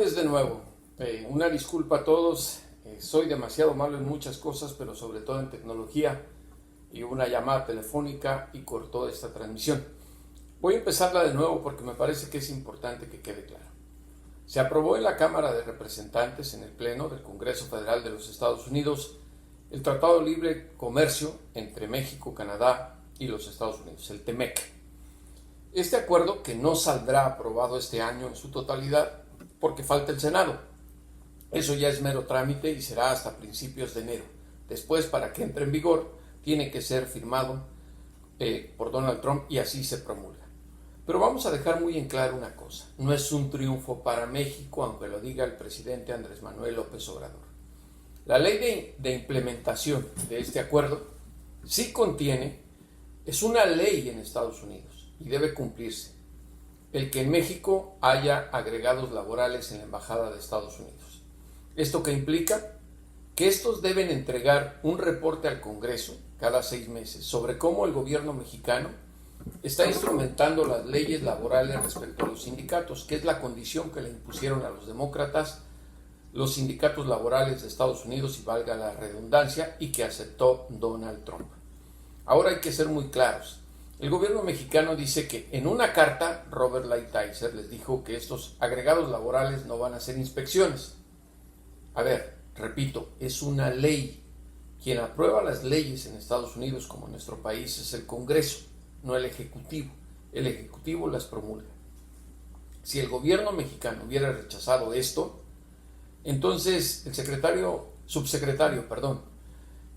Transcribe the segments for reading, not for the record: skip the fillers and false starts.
tardes de nuevo. Una disculpa a todos. Soy demasiado malo en muchas cosas, pero sobre todo en tecnología. Y una llamada telefónica y cortó esta transmisión. Voy a empezarla de nuevo porque me parece que es importante que quede claro. Se aprobó en la Cámara de Representantes, en el Pleno del Congreso Federal de los Estados Unidos, el Tratado de Libre Comercio entre México, Canadá y los Estados Unidos, el TEMEC. Este acuerdo, que no saldrá aprobado este año en su totalidad porque falta el Senado. Eso ya es mero trámite y será hasta principios de enero. Después, para que entre en vigor, tiene que ser firmado por Donald Trump y así se promulga. Pero vamos a dejar muy en claro una cosa. No es un triunfo para México, aunque lo diga el presidente Andrés Manuel López Obrador. La ley de implementación de este acuerdo sí es una ley en Estados Unidos y debe cumplirse. El que en México haya agregados laborales en la Embajada de Estados Unidos. ¿Esto qué implica? Que estos deben entregar un reporte al Congreso cada 6 meses sobre cómo el gobierno mexicano está instrumentando las leyes laborales respecto a los sindicatos, que es la condición que le impusieron a los demócratas los sindicatos laborales de Estados Unidos, y valga la redundancia, y que aceptó Donald Trump. Ahora hay que ser muy claros. El gobierno mexicano dice que en una carta Robert Lighthizer les dijo que estos agregados laborales no van a hacer inspecciones. A ver, repito, es una ley. Quien aprueba las leyes en Estados Unidos, como en nuestro país, es el Congreso, no el Ejecutivo. El Ejecutivo las promulga. Si el gobierno mexicano hubiera rechazado esto, entonces el subsecretario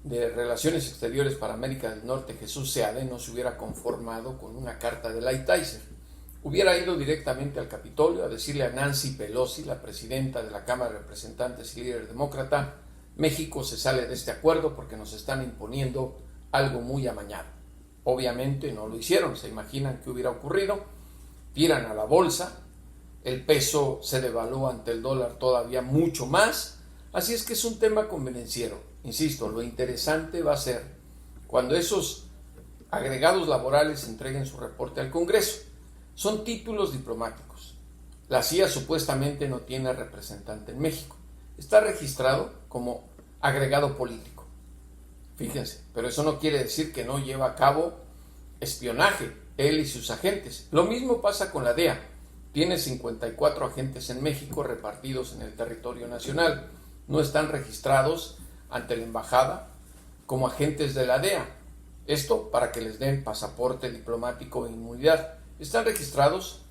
de Relaciones Exteriores para América del Norte, Jesús Seade, no se hubiera conformado con una carta de Lighthizer. Hubiera ido directamente al Capitolio a decirle a Nancy Pelosi, la presidenta de la Cámara de Representantes y líder demócrata: México se sale de este acuerdo porque nos están imponiendo algo muy amañado. Obviamente no lo hicieron. ¿Se imaginan qué hubiera ocurrido? Tiran a la bolsa, el peso se devalúa ante el dólar todavía mucho más. Así es que es un tema convenenciero. Insisto, lo interesante va a ser cuando esos agregados laborales entreguen su reporte al Congreso. Son títulos diplomáticos. La CIA supuestamente no tiene representante en México. Está registrado como agregado político. Fíjense, pero eso no quiere decir que no lleva a cabo espionaje, él y sus agentes. Lo mismo pasa con la DEA. Tiene 54 agentes en México repartidos en el territorio nacional. No están registrados ante la embajada como agentes de la DEA. Esto para que les den pasaporte diplomático e inmunidad. Están registrados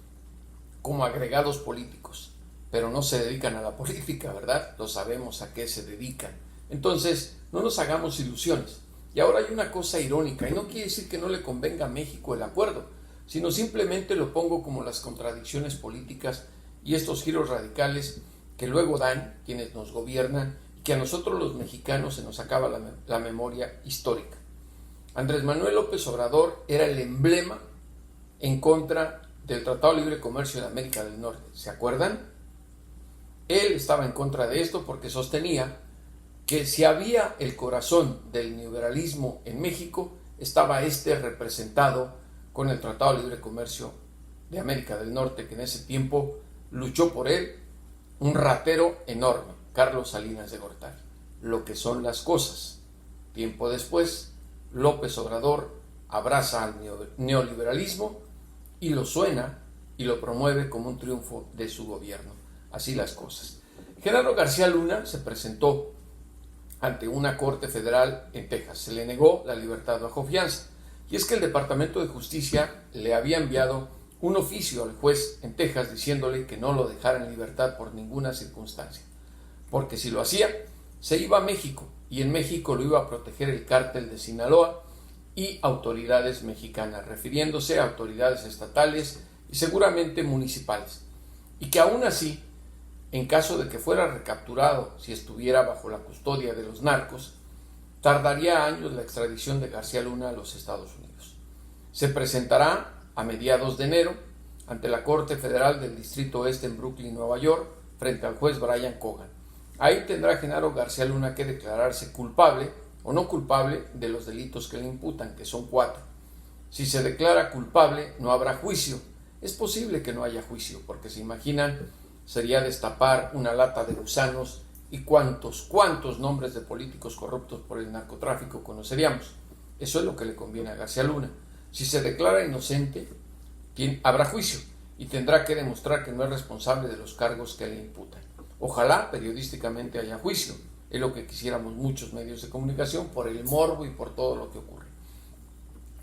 como agregados políticos, pero no se dedican a la política, ¿verdad? Lo sabemos a qué se dedican. Entonces, no nos hagamos ilusiones. Y ahora hay una cosa irónica, y no quiere decir que no le convenga a México el acuerdo, sino simplemente lo pongo como las contradicciones políticas y estos giros radicales que luego dan quienes nos gobiernan y que a nosotros los mexicanos se nos acaba la memoria histórica. Andrés Manuel López Obrador era el emblema en contra del Tratado de Libre Comercio de América del Norte. ¿Se acuerdan? Él estaba en contra de esto porque sostenía que si había el corazón del neoliberalismo en México, estaba representado con el Tratado de Libre Comercio de América del Norte, que en ese tiempo luchó por él un ratero enorme, Carlos Salinas de Gortari. Lo que son las cosas. Tiempo después, López Obrador abraza al neoliberalismo y lo suena y lo promueve como un triunfo de su gobierno. Así las cosas. Genaro García Luna se presentó ante una corte federal en Texas. Se le negó la libertad bajo fianza. Y es que el Departamento de Justicia le había enviado un oficio al juez en Texas diciéndole que no lo dejara en libertad por ninguna circunstancia. Porque si lo hacía, se iba a México, y en México lo iba a proteger el cártel de Sinaloa y autoridades mexicanas, refiriéndose a autoridades estatales y seguramente municipales. Y que aún así, en caso de que fuera recapturado si estuviera bajo la custodia de los narcos, tardaría años la extradición de García Luna a los Estados Unidos. Se presentará a mediados de enero ante la Corte Federal del Distrito Oeste en Brooklyn, Nueva York, frente al juez Brian Cogan. Ahí tendrá Genaro García Luna que declararse culpable o no culpable de los delitos que le imputan, que son 4. Si se declara culpable, no habrá juicio. Es posible que no haya juicio, porque se imaginan sería destapar una lata de gusanos y cuántos nombres de políticos corruptos por el narcotráfico conoceríamos. Eso es lo que le conviene a García Luna. Si se declara inocente, habrá juicio y tendrá que demostrar que no es responsable de los cargos que le imputan. Ojalá periodísticamente haya juicio, es lo que quisiéramos muchos medios de comunicación por el morbo y por todo lo que ocurre.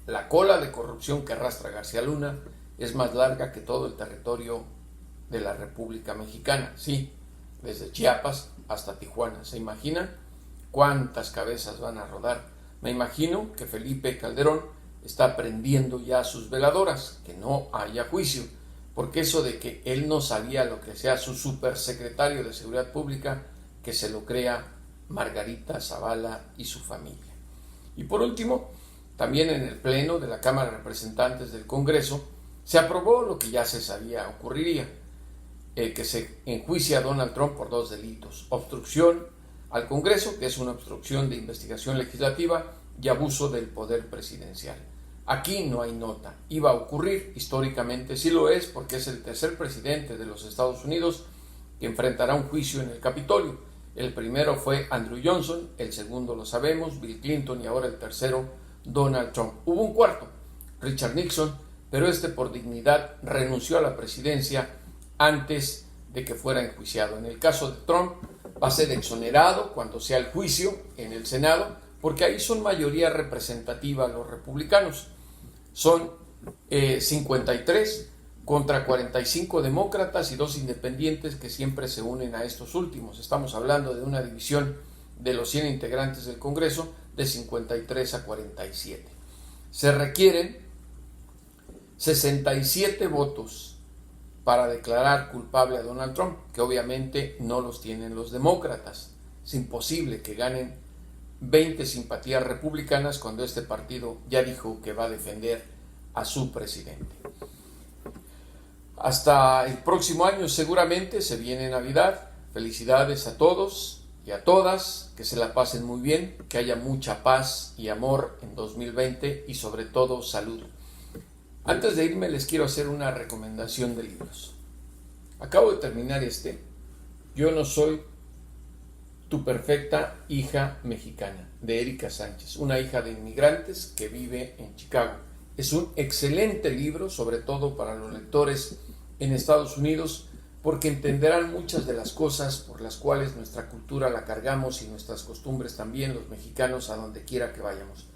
La cola de corrupción que arrastra García Luna es más larga que todo el territorio de la República Mexicana, sí, desde Chiapas hasta Tijuana. ¿Se imaginan cuántas cabezas van a rodar? Me imagino que Felipe Calderón está prendiendo ya sus veladoras, que no haya juicio, porque eso de que él no sabía lo que sea su supersecretario de Seguridad Pública, que se lo crea Margarita Zavala y su familia. Y por último, también en el Pleno de la Cámara de Representantes del Congreso se aprobó lo que ya se sabía ocurriría, que se enjuicia a Donald Trump por 2 delitos: obstrucción al Congreso, que es una obstrucción de investigación legislativa, y abuso del poder presidencial. Aquí no hay nota. Iba a ocurrir, históricamente sí lo es, porque es el tercer presidente de los Estados Unidos que enfrentará un juicio en el Capitolio. El primero fue Andrew Johnson, el segundo lo sabemos, Bill Clinton, y ahora el tercero, Donald Trump. Hubo un cuarto, Richard Nixon, pero por dignidad renunció a la presidencia antes de que fuera enjuiciado. En el caso de Trump, va a ser exonerado cuando sea el juicio en el Senado, porque ahí son mayoría representativa los republicanos. Son 53 contra 45 demócratas y 2 independientes que siempre se unen a estos últimos. Estamos hablando de una división de los 100 integrantes del Congreso de 53 a 47. Se requieren 67 votos para declarar culpable a Donald Trump, que obviamente no los tienen los demócratas. Es imposible que ganen 20 simpatías republicanas cuando este partido ya dijo que va a defender a su presidente. Hasta el próximo año seguramente se viene Navidad. Felicidades a todos y a todas, que se la pasen muy bien, que haya mucha paz y amor en 2020 y sobre todo salud. Antes de irme les quiero hacer una recomendación de libros. Acabo de terminar Yo no soy tu perfecta hija mexicana, de Erika Sánchez, una hija de inmigrantes que vive en Chicago. Es un excelente libro, sobre todo para los lectores en Estados Unidos, porque entenderán muchas de las cosas por las cuales nuestra cultura la cargamos y nuestras costumbres también, los mexicanos, a donde quiera que vayamos.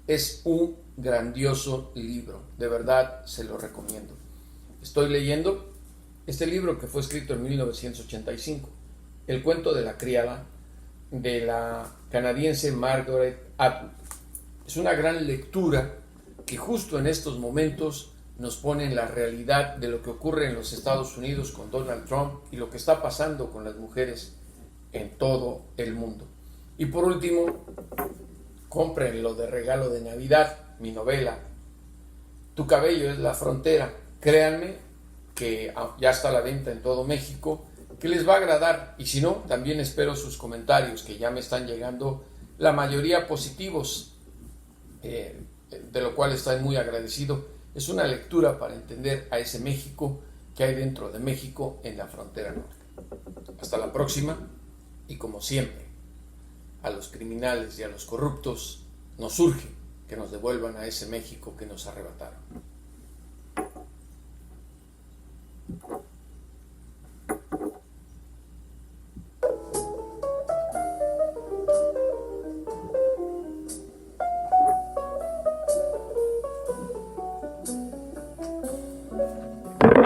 Es un grandioso libro, de verdad se lo recomiendo. Estoy leyendo este libro que fue escrito en 1985, El cuento de la criada, de la canadiense Margaret Atwood. Es una gran lectura que justo en estos momentos nos pone en la realidad de lo que ocurre en los Estados Unidos con Donald Trump y lo que está pasando con las mujeres en todo el mundo. Y por último, cómprenlo de regalo de Navidad, mi novela Tu cabello es la frontera. Créanme que ya está a la venta en todo México, que les va a agradar, y si no, también espero sus comentarios, que ya me están llegando la mayoría positivos, de lo cual estoy muy agradecido. Es una lectura para entender a ese México que hay dentro de México en la frontera norte. Hasta la próxima, y como siempre, a los criminales y a los corruptos nos urge que nos devuelvan a ese México que nos arrebataron.